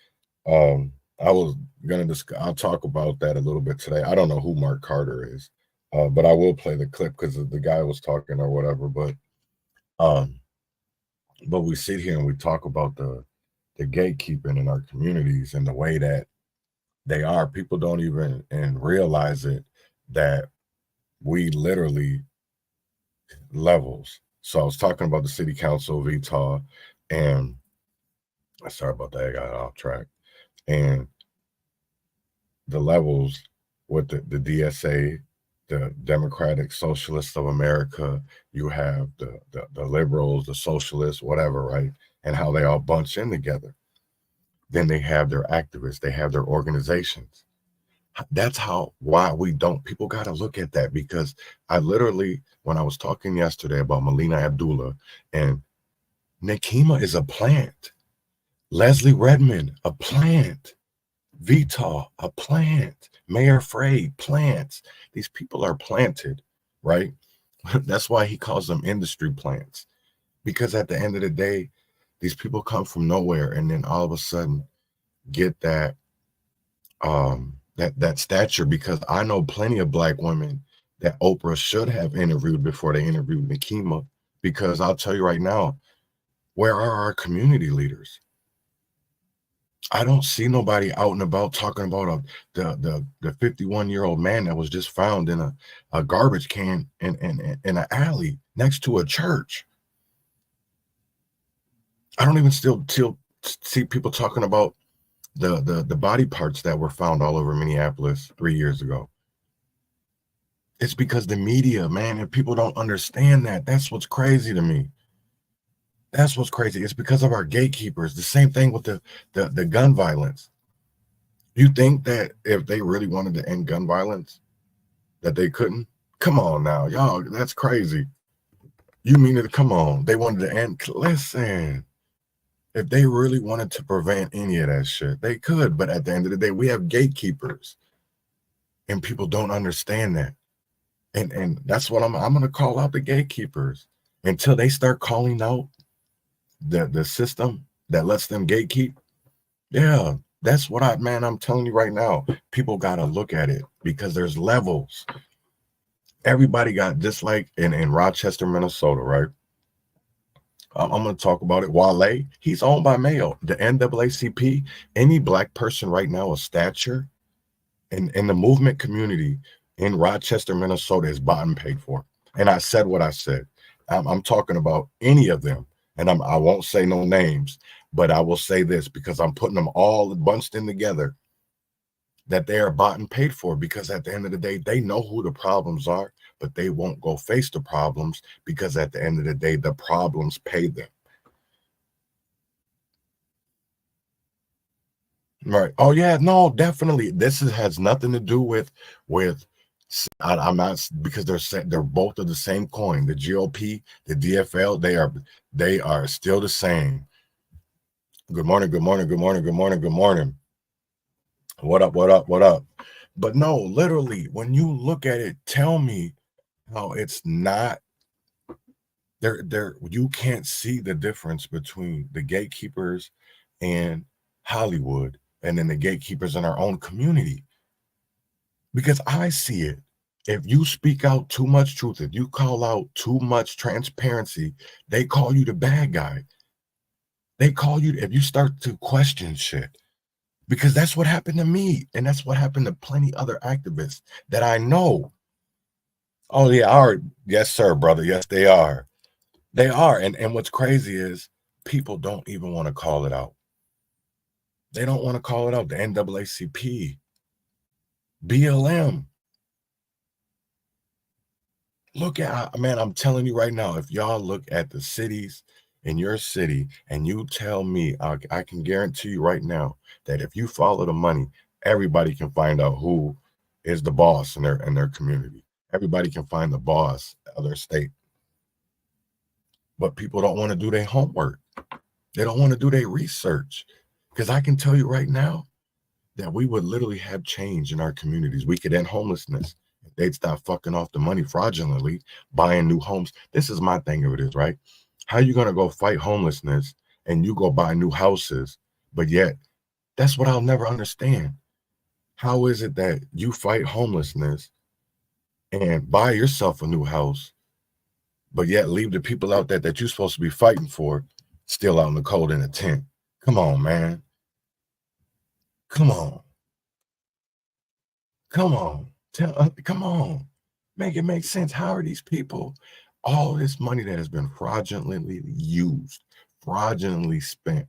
I was gonna discuss. I'll talk about that a little bit today. I don't know who Mark Carter is, but I will play the clip because the guy was talking or whatever. But we sit here and we talk about the gatekeeping in our communities and the way that they are. People don't even realize it, that we literally levels. So I was talking about the city council, VTAW, and sorry about that, I got off track. And the levels with the DSA, the Democratic Socialists of America, you have the liberals, the socialists, whatever, right? And how they all bunch in together. Then they have their activists, they have their organizations. That's why we don't, people got to look at that, because I literally, when I was talking yesterday about Melina Abdullah, and Nekima is a plant, Leslie Redmond, a plant, VTAW, a plant, Mayor Frey, plants. These people are planted, right? That's why he calls them industry plants, because at the end of the day, these people come from nowhere and then all of a sudden get that that stature. Because I know plenty of Black women that Oprah should have interviewed before they interviewed Nekima, because I'll tell you right now, where are our community leaders? I don't see nobody out and about talking about the 51-year-old man that was just found in a garbage can in an alley next to a church. I don't even still see people talking about the body parts that were found all over Minneapolis 3 years ago. It's because the media, man, and people don't understand that. That's what's crazy to me. That's what's crazy. It's because of our gatekeepers. The same thing with the gun violence. You think that if they really wanted to end gun violence, that they couldn't? Come on now, y'all, that's crazy. You mean it? Come on. They wanted to end, listen. If they really wanted to prevent any of that shit, they could. But at the end of the day, we have gatekeepers, and people don't understand that. And that's what I'm going to call out the gatekeepers until they start calling out the system that lets them gatekeep. Yeah, that's what I'm telling you right now. People got to look at it, because there's levels. Everybody got, just like in Rochester, Minnesota, right? I'm going to talk about it. Wale, he's owned by Mayo. The NAACP, any Black person right now of stature in the movement community in Rochester, Minnesota is bought and paid for. And I said what I said. I'm talking about any of them. And I won't say no names, but I will say this, because I'm putting them all bunched in together, that they are bought and paid for, because at the end of the day, they know who the problems are, but they won't go face the problems, because at the end of the day, the problems pay them. Right. Oh yeah, no, definitely. This has nothing to do with I'm not, because they're both of the same coin. The GOP, the DFL, they are still the same. Good morning, good morning, good morning, good morning, good morning. What up, what up, what up? But no, literally, when you look at it, tell me how it's not there. You can't see the difference between the gatekeepers and Hollywood, and then the gatekeepers in our own community. Because I see it. If you speak out too much truth, if you call out too much transparency, they call you the bad guy. They call you, if you start to question shit, because that's what happened to me. And that's what happened to plenty other activists that I know. Oh, they are. Yes, sir, brother. Yes, they are. They are. And what's crazy is people don't even want to call it out. They don't want to call it out. The NAACP, BLM. Look at, man, I'm telling you right now, if y'all look at the cities in your city and you tell me, I can guarantee you right now that if you follow the money, everybody can find out who is the boss in their community. Everybody can find the boss of their state. But people don't want to do their homework. They don't want to do their research. Because I can tell you right now that we would literally have change in our communities. We could end homelessness. They'd stop fucking off the money fraudulently, buying new homes. This is my thing of it is, right? How you going to go fight homelessness and you go buy new houses, but yet That's what I'll never understand. How is it that you fight homelessness and buy yourself a new house, but yet leave the people out there that you're supposed to be fighting for still out in the cold in a tent? Come on, man. Come on. Come on. Come on. Make it make sense. How are these people, all this money that has been fraudulently used, fraudulently spent,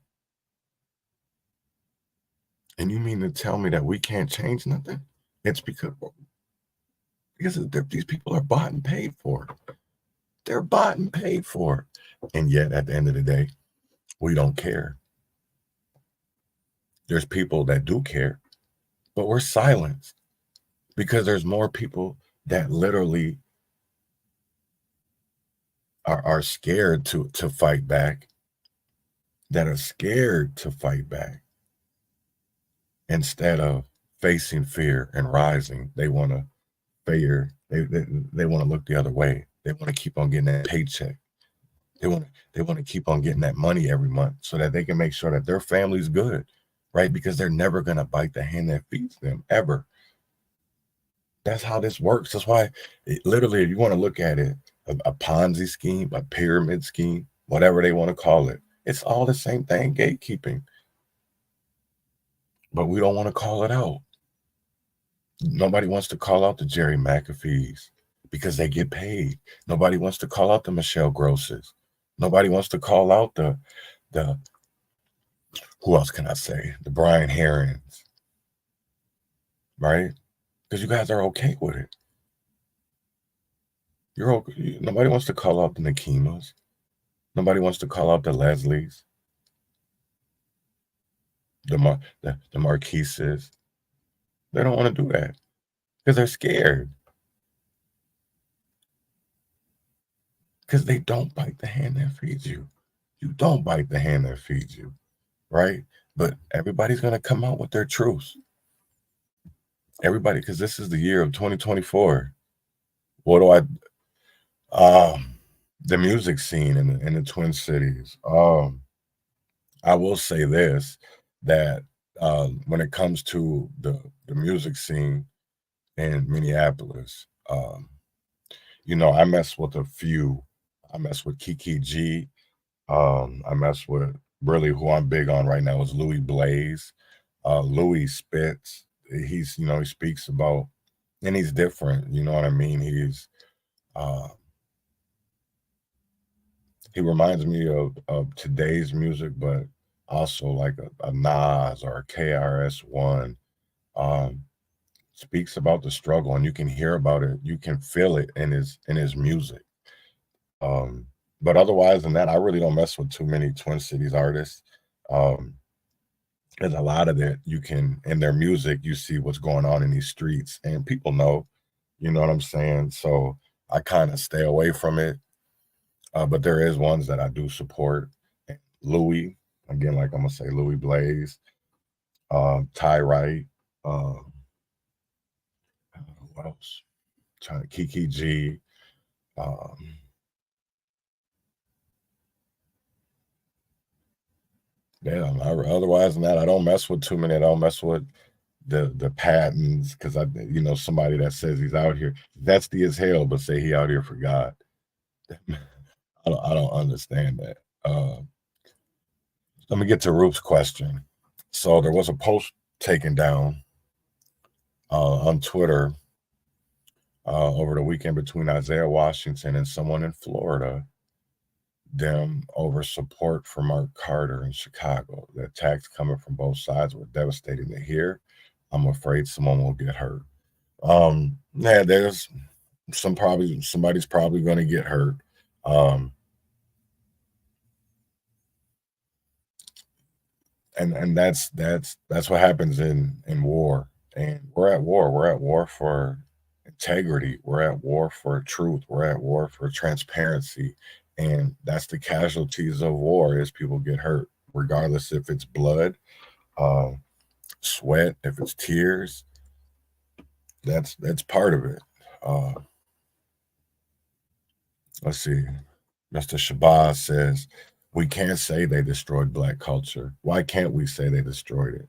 and you mean to tell me that we can't change nothing? It's because these people are bought and paid for. They're bought and paid for. And yet, at the end of the day, we don't care. There's people that do care, but we're silenced because there's more people that literally are scared to fight back, that are scared to fight back. Instead of facing fear and rising, they want to fear. They want to look the other way. They want to keep on getting that paycheck. They want to keep on getting that money every month so that they can make sure that their family's good, right? Because they're never going to bite the hand that feeds them, ever. That's how this works. That's why, literally, if you want to look at it, a Ponzi scheme, a pyramid scheme, whatever they want to call it, it's all the same thing, gatekeeping. But we don't want to call it out. Nobody wants to call out the Jerry McAfees because they get paid. Nobody wants to call out the Michelle Grosses. Nobody wants to call out the who else can I say? The Brian Herons, right? Because you guys are okay with it. You're okay. Nobody wants to call out the Nakimas. Nobody wants to call out the Leslies, the Marquises. They don't want to do that because they're scared. Because they don't bite the hand that feeds you. You don't bite the hand that feeds you, right? But everybody's going to come out with their truths. Everybody, because this is the year of 2024. What do the music scene in the Twin Cities. I will say this, that when it comes to the music scene in Minneapolis, you know, I mess with a few. I mess with Kiki G. I mess with, really, who I'm big on right now is Louis Blaze. Louis spits. He's, you know, he speaks about, and he's different. You know what I mean? He's he reminds me of today's music, but also like a Nas or a KRS-One. Speaks about the struggle, and you can hear about it. You can feel it in his music. But otherwise than that, I really don't mess with too many Twin Cities artists. There's a lot of that you can, in their music, you see what's going on in these streets, and people know, you know what I'm saying? So I kind of stay away from it. But there is ones that I do support. Louis, again, like I'm gonna say, Louis Blaze, Ty Wright, what else? Kiki G. Yeah, otherwise than that, I don't mess with too many. I don't mess with the patents, because you know, somebody that says he's out here, zesty as hell, but say he out here for God. I don't understand that. Let me get to Ruth's question. So there was a post taken down on Twitter over the weekend between Isaiah Washington and someone in Florida, them over support for Mark Carter in Chicago. The attacks coming from both sides were devastating to hear. I'm afraid someone will get hurt. Yeah, there's somebody's probably going to get hurt. And that's what happens in war. And we're at war. We're at war for integrity. We're at war for truth. We're at war for transparency. And that's the casualties of war, is people get hurt, regardless if it's blood, sweat, if it's tears. That's part of it. Let's see. Mr. Shabazz says, we can't say they destroyed Black culture. Why can't we say they destroyed it?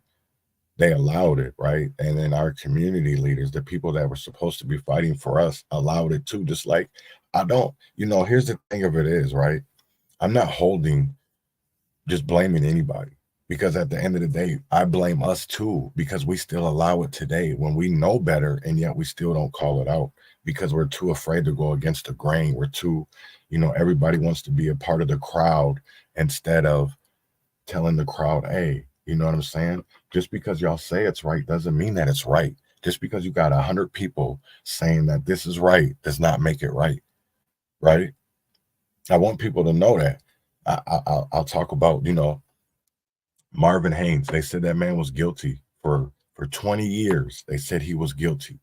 they allowed it, right? And then our community leaders, the people that were supposed to be fighting for us, allowed it too. Just like I don't, here's the thing of it is, right? I'm not just blaming anybody, because at the end of the day, I blame us too, because we still allow it today when we know better, and yet we still don't call it out because we're too afraid to go against the grain. We're too, everybody wants to be a part of the crowd instead of telling the crowd, hey, you know what I'm saying? Just because y'all say it's right doesn't mean that it's right. Just because you got 100 people saying that this is right does not make it right, right? I want people to know that. I'll talk about, Marvin Haynes. They said that man was guilty for 20 years. They said he was guilty.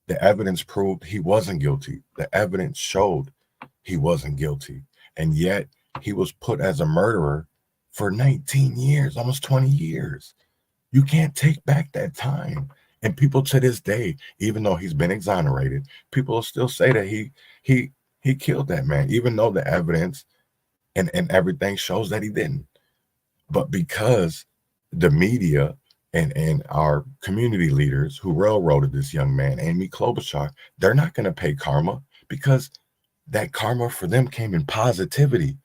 The evidence proved he wasn't guilty. The evidence showed he wasn't guilty. And yet he was put as a murderer for 19 years, almost 20 years. You can't take back that time. And people to this day, even though he's been exonerated, people still say that he killed that man, even though the evidence and everything shows that he didn't. But because the media and our community leaders who railroaded this young man, Amy Klobuchar, they're not going to pay karma, because that karma for them came in positivity,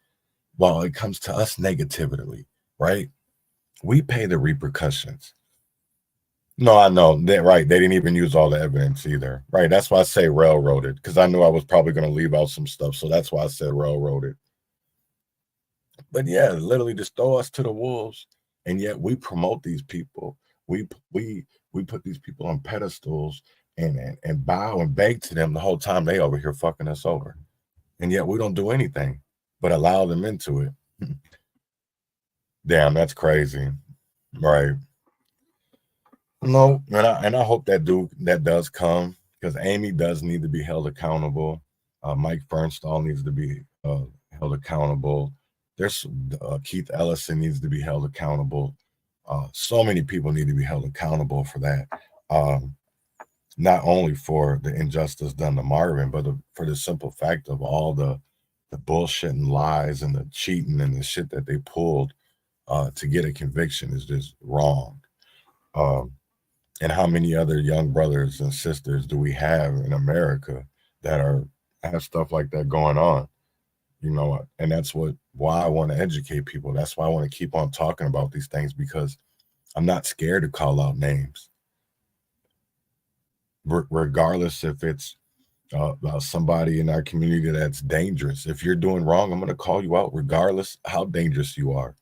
while it comes to us negatively, right? We pay the repercussions. No, I know that, right? They didn't even use all the evidence either, right? That's why I say railroaded, because I knew I was probably going to leave out some stuff, so that's why I said railroaded. But yeah, literally just throw us to the wolves, and yet we promote these people. We put these people on pedestals and bow and beg to them the whole time they over here fucking us over, and yet we don't do anything but allow them into it. Damn, that's crazy, right? No, and I hope that does come, because Amy does need to be held accountable. Mike Fernstall needs to be held accountable. There's Keith Ellison needs to be held accountable. So many people need to be held accountable for that. Not only for the injustice done to Marvin, but for the simple fact of all the bullshit and lies and the cheating and the shit that they pulled to get a conviction is just wrong. And how many other young brothers and sisters do we have in America that have stuff like that going on? And that's why I want to educate people. That's why I want to keep on talking about these things, because I'm not scared to call out names, regardless if it's somebody in our community that's dangerous. If you're doing wrong, I'm going to call you out, regardless how dangerous you are,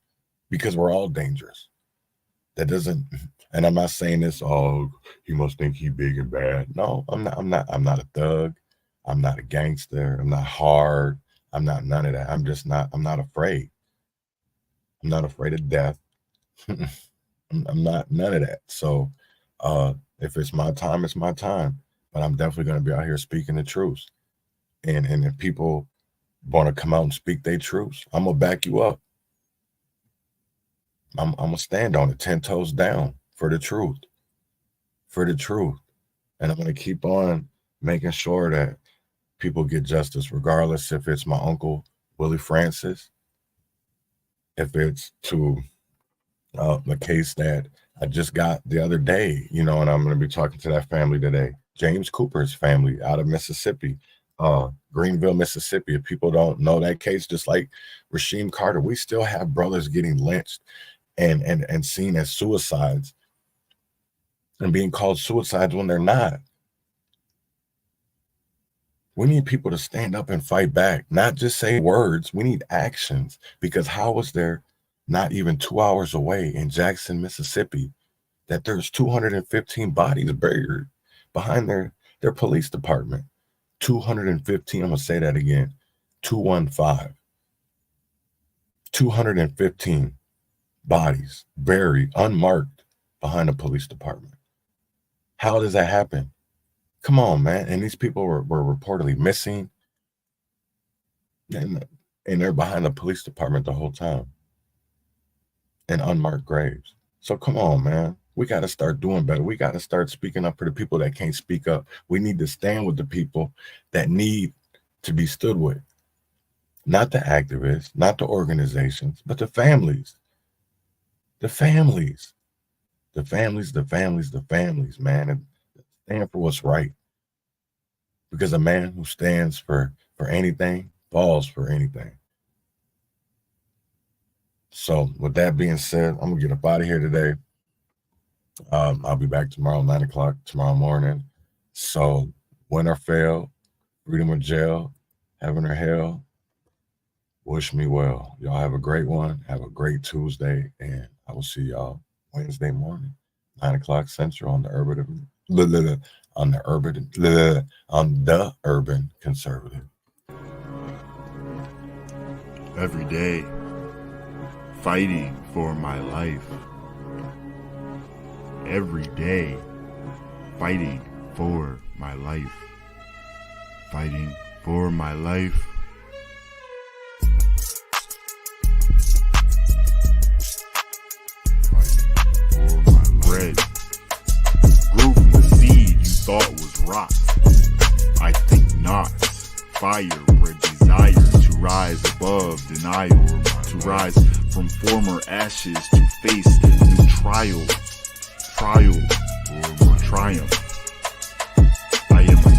because we're all dangerous. That doesn't, and I'm not saying this, oh, he must think he big and bad. No, I'm not a thug. I'm not a gangster. I'm not hard. I'm not none of that. I'm not afraid. I'm not afraid of death. I'm not none of that. So if it's my time, it's my time. But I'm definitely going to be out here speaking the truth. And if people want to come out and speak their truths, I'm going to back you up. I'm going to stand on it 10 toes down for the truth. For the truth. And I'm going to keep on making sure that people get justice, regardless if it's my uncle, Willie Francis, if it's to the case that I just got the other day, and I'm going to be talking to that family today. James Cooper's family out of Mississippi, Greenville, Mississippi. If people don't know that case, just like Rasheem Carter, we still have brothers getting lynched and seen as suicides and being called suicides when they're not. We need people to stand up and fight back, not just say words. We need actions, because how was there not even 2 hours away in Jackson, Mississippi, that there's 215 bodies buried behind their police department? 215, I'm going to say that again, 215. 215 bodies buried, unmarked, behind the police department. How does that happen? Come on, man. And these people were reportedly missing, and they're behind the police department the whole time in unmarked graves. So come on, man. We got to start doing better. We got to start speaking up for the people that can't speak up. We need to stand with the people that need to be stood with. Not the activists, not the organizations, but the families. The families. The families, man. And stand for what's right. Because a man who stands for anything falls for anything. So with that being said, I'm gonna get up out of here today. I'll be back tomorrow, 9 o'clock tomorrow morning. So win or fail, freedom or jail, heaven or hell, wish me well. Y'all have a great one. Have a great Tuesday, and I will see y'all Wednesday morning, 9 o'clock Central on the Urban Conservative. Every day, fighting for my life. Every day, fighting for my life. Fighting for my life. Fighting for my bread. Grew from the seed you thought was rot. I think not. Fire bred desire to rise above denial. To rise from former ashes to face new trial. Trial or triumph.